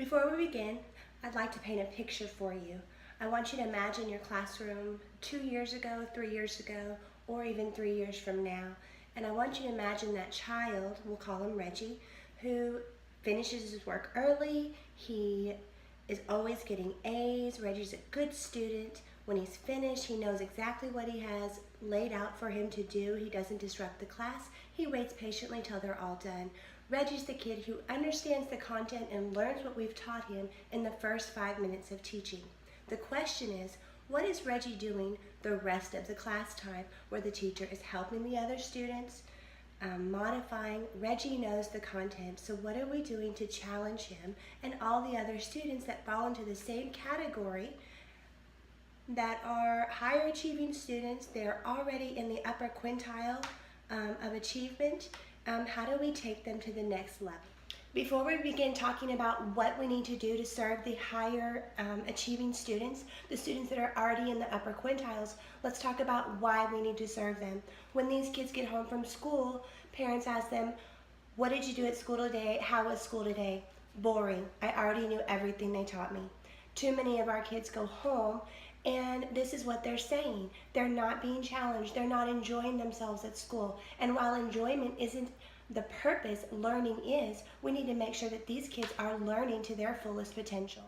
Before we begin, I'd like to paint a picture for you. I want you to imagine your classroom 2 years ago, 3 years ago, or even 3 years from now. And I want you to imagine that child, we'll call him Reggie, who finishes his work early. He is always getting A's. Reggie's a good student. When he's finished, he knows exactly what he has laid out for him to do. He doesn't disrupt the class. He waits patiently till they're all done. Reggie's the kid who understands the content and learns what we've taught him in the first 5 minutes of teaching. The question is, what is Reggie doing the rest of the class time where the teacher is helping the other students, modifying? Reggie knows the content, so what are we doing to challenge him and all the other students that fall into the same category that are higher achieving students? They're already in the upper quintile of achievement. How do we take them to the next level? Before we begin talking about what we need to do to serve the higher achieving students, the students that are already in the upper quintiles, let's talk about why we need to serve them. When these kids get home from school, parents ask them, what did you do at school today? How was school today? Boring. I already knew everything they taught me. Too many of our kids go home and this is what they're saying. They're not being challenged. They're not enjoying themselves at school. And while enjoyment isn't the purpose, learning is. We need to make sure that these kids are learning to their fullest potential.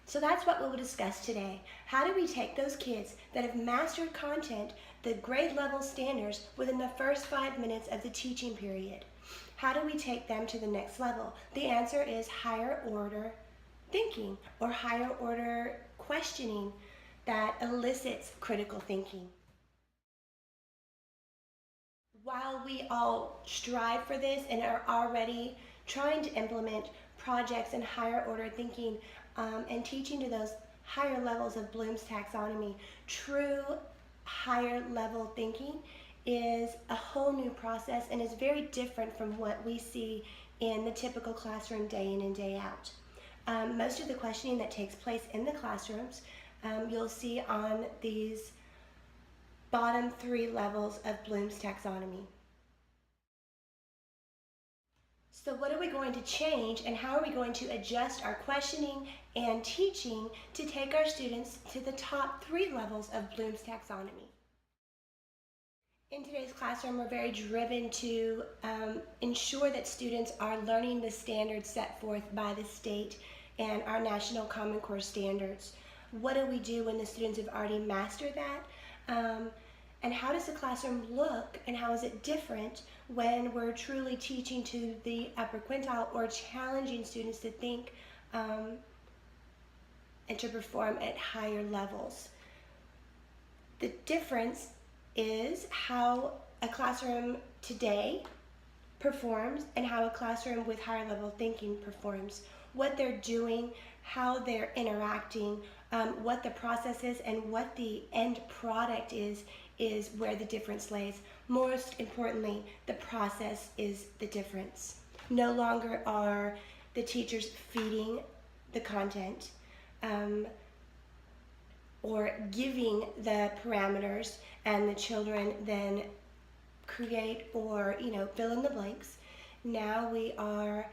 So that's what we'll discuss today. How do we take those kids that have mastered content, the grade level standards, within the first 5 minutes of the teaching period? How do we take them to the next level? The answer is higher order thinking, or higher order questioning that elicits critical thinking. While we all strive for this and are already trying to implement projects in higher order thinking and teaching to those higher levels of Bloom's taxonomy, true higher level thinking is a whole new process and is very different from what we see in the typical classroom day in and day out. Most of the questioning that takes place in the classrooms, you'll see on these bottom 3 levels of Bloom's taxonomy. So what are we going to change and how are we going to adjust our questioning and teaching to take our students to the top 3 levels of Bloom's taxonomy? In today's classroom, we're very driven to ensure that students are learning the standards set forth by the state and our National Common Core standards. What do we do when the students have already mastered that? And how does the classroom look and how is it different when we're truly teaching to the upper quintile or challenging students to think and to perform at higher levels? The difference is how a classroom today performs and how a classroom with higher level thinking performs. What they're doing, how they're interacting, what the process is, and what the end product is where the difference lays. Most importantly, the process is the difference. No longer are the teachers feeding the content or giving the parameters and the children then create or fill in the blanks. Now we are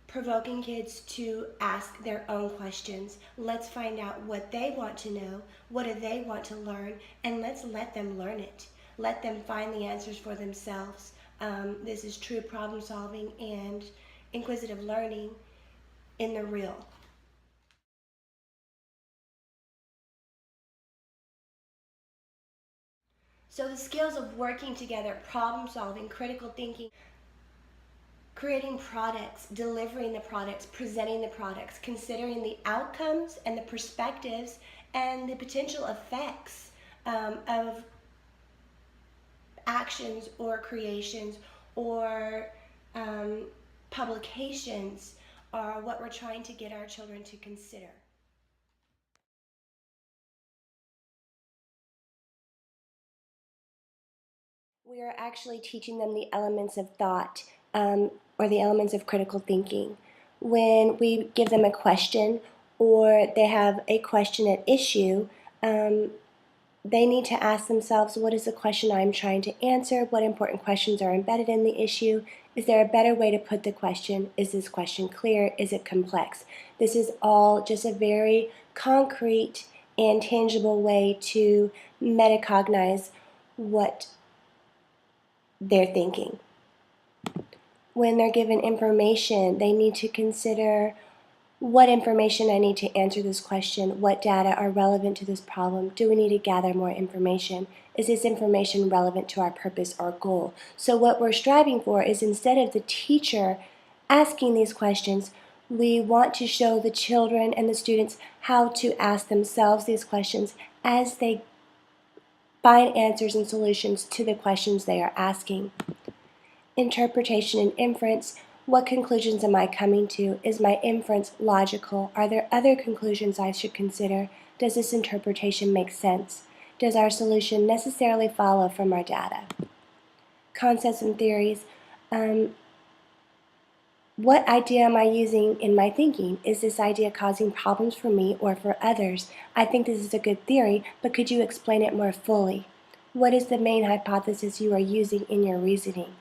provoking kids to ask their own questions. Let's find out what they want to know, what do they want to learn, and let's let them learn it. Let them find the answers for themselves. This is true problem solving and inquisitive learning in the real. So the skills of working together, problem solving, critical thinking, creating products, delivering the products, presenting the products, considering the outcomes and the perspectives and the potential effects of actions or creations or publications are what we're trying to get our children to consider. We are actually teaching them the elements of thought or the elements of critical thinking. When we give them a question or they have a question at issue, They need to ask themselves, what is the question I'm trying to answer? What important questions are embedded in the issue? Is there a better way to put the question? Is this question clear? Is it complex? This is all just a very concrete and tangible way to metacognize what they're thinking. When they're given information, they need to consider what information I need to answer this question, what data are relevant to this problem, do we need to gather more information, is this information relevant to our purpose or goal? So what we're striving for is, instead of the teacher asking these questions, we want to show the children and the students how to ask themselves these questions as they find answers and solutions to the questions they are asking. Interpretation and inference. What conclusions am I coming to? Is my inference logical? Are there other conclusions I should consider? Does this interpretation make sense? Does our solution necessarily follow from our data? Concepts and theories. What idea am I using in my thinking? Is this idea causing problems for me or for others? I think this is a good theory, but could you explain it more fully? What is the main hypothesis you are using in your reasoning?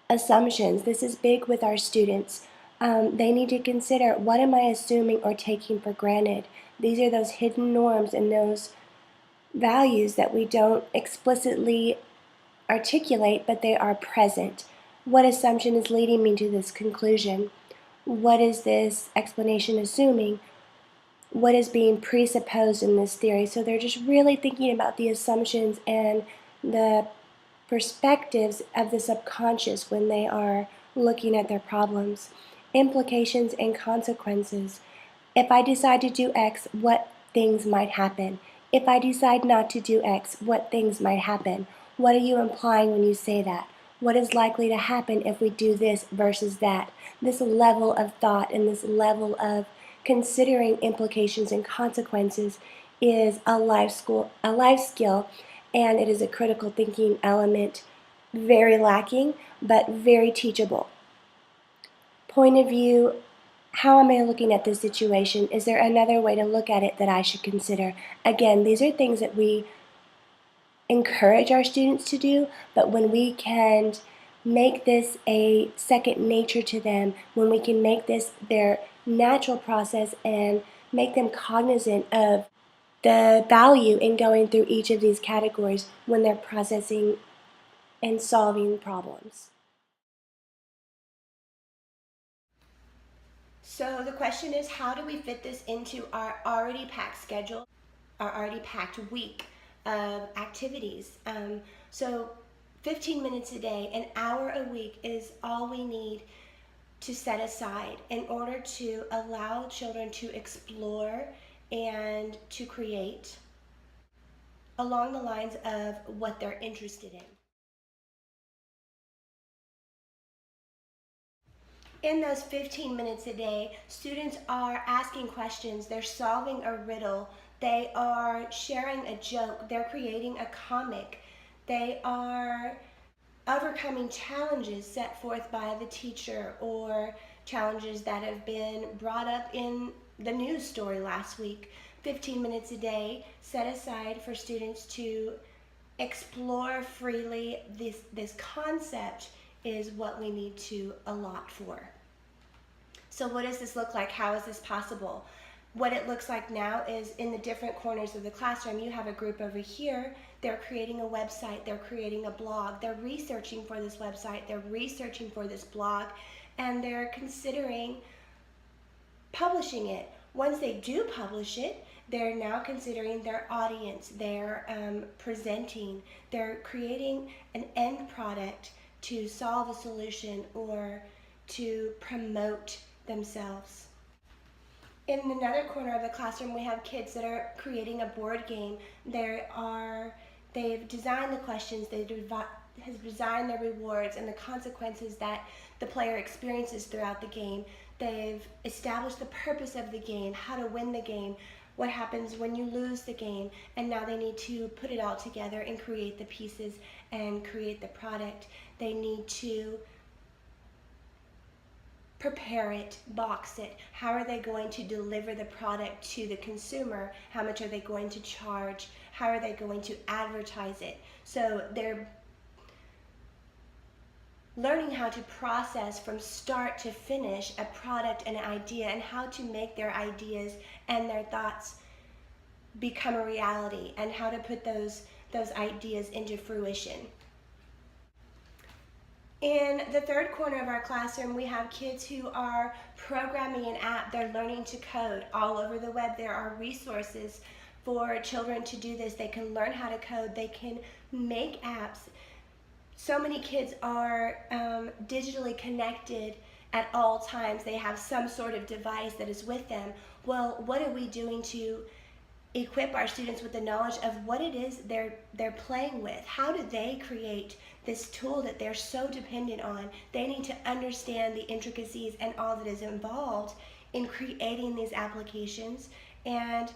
Assumptions. This is big with our students. They need to consider, what am I assuming or taking for granted? These are those hidden norms and those values that we don't explicitly articulate, but they are present. What assumption is leading me to this conclusion? What is this explanation assuming? What is being presupposed in this theory? So they're just really thinking about the assumptions and the perspectives of the subconscious when they are looking at their problems. Implications and consequences. If I decide to do X, what things might happen? If I decide not to do X, what things might happen? What are you implying when you say that? What is likely to happen if we do this versus that? This level of thought and this level of considering implications and consequences is a life skill, and it is a critical thinking element, very lacking, but very teachable. Point of view, how am I looking at this situation? Is there another way to look at it that I should consider? Again, these are things that we encourage our students to do, but when we can make this a second nature to them, when we can make this their natural process and make them cognizant of the value in going through each of these categories when they're processing and solving problems. So the question is, how do we fit this into our already packed schedule, our already packed week of activities? So 15 minutes a day, an hour a week is all we need to set aside in order to allow children to explore and to create along the lines of what they're interested in. In those 15 minutes a day, students are asking questions, they're solving a riddle, they are sharing a joke, they're creating a comic, they are overcoming challenges set forth by the teacher or challenges that have been brought up in the news story last week. 15 minutes a day set aside for students to explore freely. This concept is what we need to allot for. So what does this look like? How is this possible? What it looks like now is, in the different corners of the classroom, you have a group over here. They're creating a website, they're creating a blog, they're researching for this website, they're researching for this blog, and they're considering publishing it. Once they do publish it, they're now considering their audience, they're presenting, they're creating an end product to solve a solution or to promote themselves. In another corner of the classroom, we have kids that are creating a board game. They've designed the questions, they've designed their rewards and the consequences that the player experiences throughout the game. They've established the purpose of the game, how to win the game, what happens when you lose the game, and now they need to put it all together and create the pieces and create the product. They need to prepare it, box it? How are they going to deliver the product to the consumer? How much are they going to charge? How are they going to advertise it? So they're learning how to process from start to finish a product and an idea, and how to make their ideas and their thoughts become a reality, and how to put those ideas into fruition. In the third corner of our classroom, we have kids who are programming an app. They're learning to code. All over the web there are resources for children to do this. They can learn how to code. They can make apps. So many kids are digitally connected at all times. They have some sort of device that is with them. Well, what are we doing to equip our students with the knowledge of what it is they're playing with? How do they create this tool that they're so dependent on? They need to understand the intricacies and all that is involved in creating these applications, and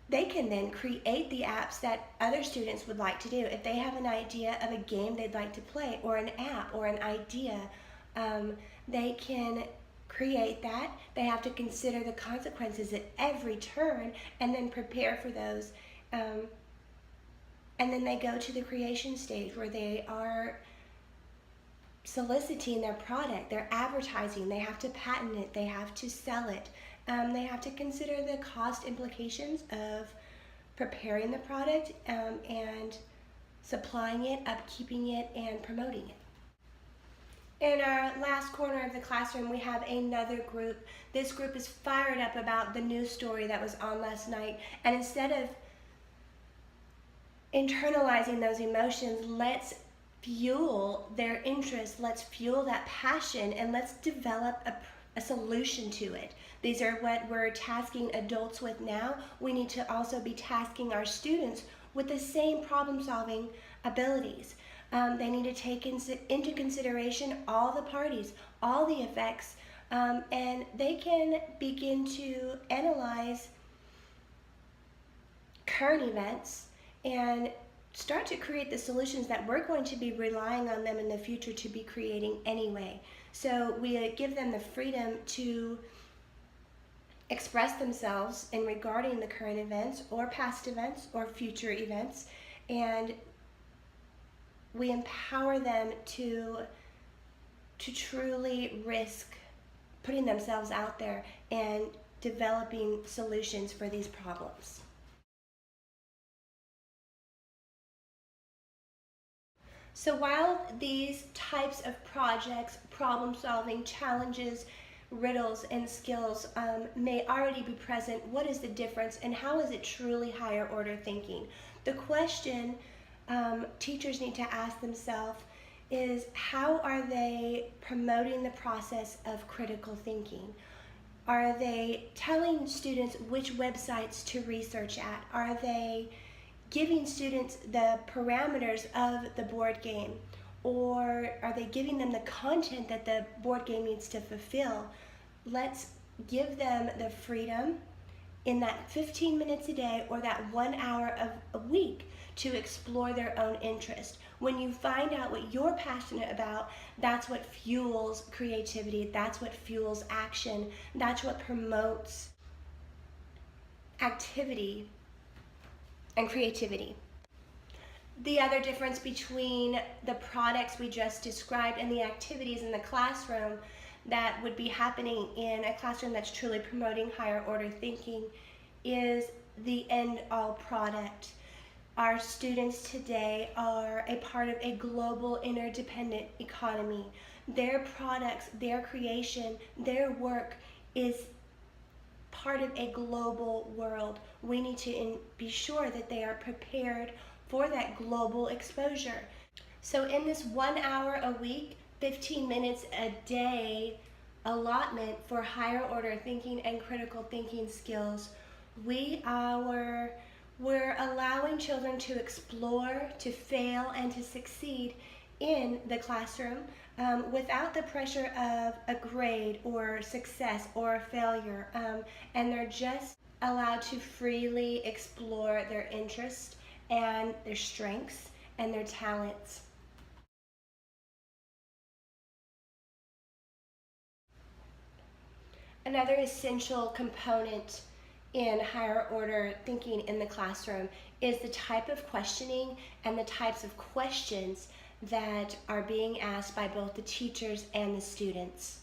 they can then create the apps that other students would like to do. If they have an idea of a game they'd like to play, or an app, or an idea, they can create that. They have to consider the consequences at every turn and then prepare for those. And then they go to the creation stage where they are soliciting their product, they're advertising, they have to patent it, they have to sell it. They have to consider the cost implications of preparing the product and supplying it, upkeeping it, and promoting it. In our last corner of the classroom, we have another group. This group is fired up about the news story that was on last night, and instead of internalizing those emotions, let's fuel their interest, let's fuel that passion, and let's develop a solution to it. These are what we're tasking adults with now. We need to also be tasking our students with the same problem-solving abilities. They need to take into consideration all the parties, all the effects, and they can begin to analyze current events and start to create the solutions that we're going to be relying on them in the future to be creating anyway. So we give them the freedom to express themselves in regarding the current events or past events or future events, and we empower them to truly risk putting themselves out there and developing solutions for these problems. So while these types of projects, problem-solving challenges, riddles, and skills may already be present, what is the difference, and how is it truly higher order thinking? The question teachers need to ask themselves is, how are they promoting the process of critical thinking? Are they telling students which websites to research at? Are they giving students the parameters of the board game? Or are they giving them the content that the board game needs to fulfill? Let's give them the freedom in that 15 minutes a day or that 1 hour of a week to explore their own interest. When you find out what you're passionate about, that's what fuels creativity, that's what fuels action, that's what promotes activity and creativity. The other difference between the products we just described and the activities in the classroom that would be happening in a classroom that's truly promoting higher order thinking is the end-all product. Our students today are a part of a global interdependent economy. Their products, their creation, their work is part of a global world. We need to be sure that they are prepared for that global exposure. So in this 1 hour a week, 15 minutes a day allotment for higher order thinking and critical thinking skills, we're allowing children to explore, to fail, and to succeed in the classroom without the pressure of a grade or success or failure. And they're just allowed to freely explore their interests and their strengths and their talents. Another essential component in higher order thinking in the classroom is the type of questioning and the types of questions that are being asked by both the teachers and the students.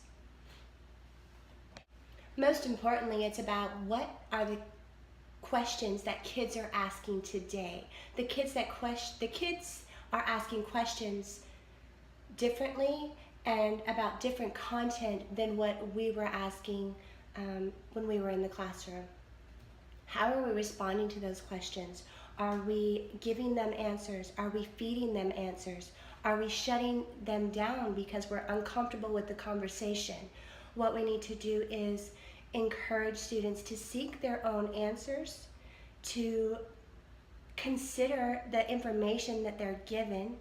Most importantly, it's about what are the questions that kids are asking today. The kids are asking questions differently and about different content than what we were asking when we were in the classroom. How are we responding to those questions? Are we giving them answers? Are we feeding them answers? Are we shutting them down because we're uncomfortable with the conversation? What we need to do is encourage students to seek their own answers, to consider the information that they're given,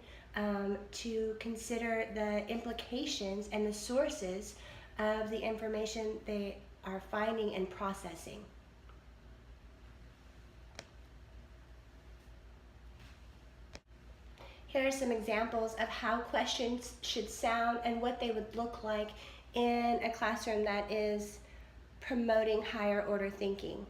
to consider the implications and the sources of the information they are finding and processing. Here are some examples of how questions should sound and what they would look like in a classroom that is promoting higher order thinking.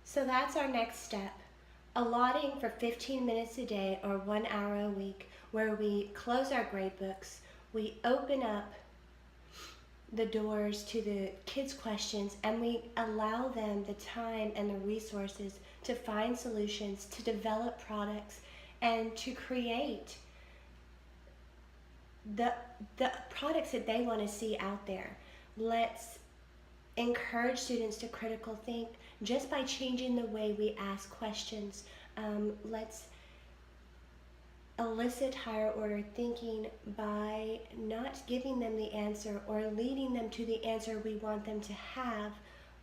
So that's our next step. Allotting for 15 minutes a day or 1 hour a week where we close our grade books, we open up the doors to the kids' questions, and we allow them the time and the resources to find solutions, to develop products, and to create the products that they want to see out there. Let's encourage students to critical think just by changing the way we ask questions. Let's elicit higher order thinking by not giving them the answer or leading them to the answer we want them to have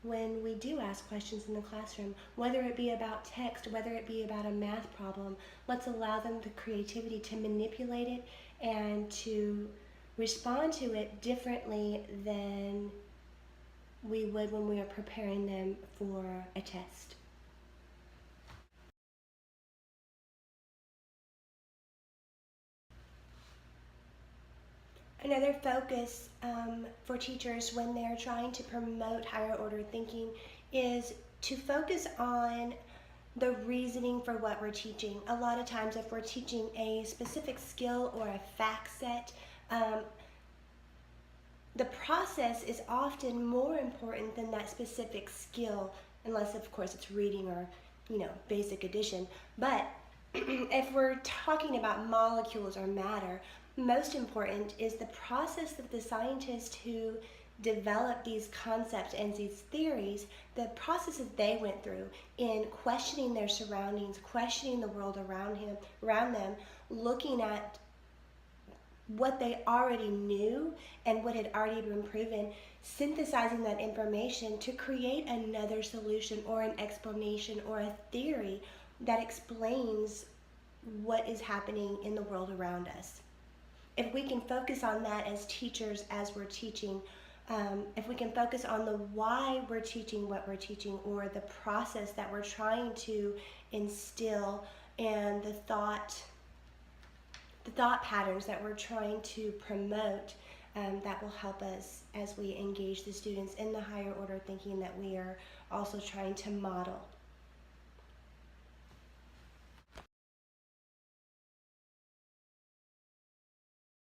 when we do ask questions in the classroom, whether it be about text, whether it be about a math problem. Let's allow them the creativity to manipulate it and to respond to it differently than we would when we are preparing them for a test. Another focus for teachers when they're trying to promote higher order thinking is to focus on the reasoning for what we're teaching. A lot of times if we're teaching a specific skill or a fact set, the process is often more important than that specific skill, unless of course it's reading or basic addition. But if we're talking about molecules or matter, most important is the process that the scientists who developed these concepts and these theories, the processes they went through in questioning their surroundings, questioning the world around them, looking at what they already knew and what had already been proven, synthesizing that information to create another solution or an explanation or a theory that explains what is happening in the world around us. If we can focus on that as teachers, as we're teaching, if we can focus on the why we're teaching what we're teaching, or the process that we're trying to instill, and the thought patterns that we're trying to promote, that will help us as we engage the students in the higher order thinking that we are also trying to model.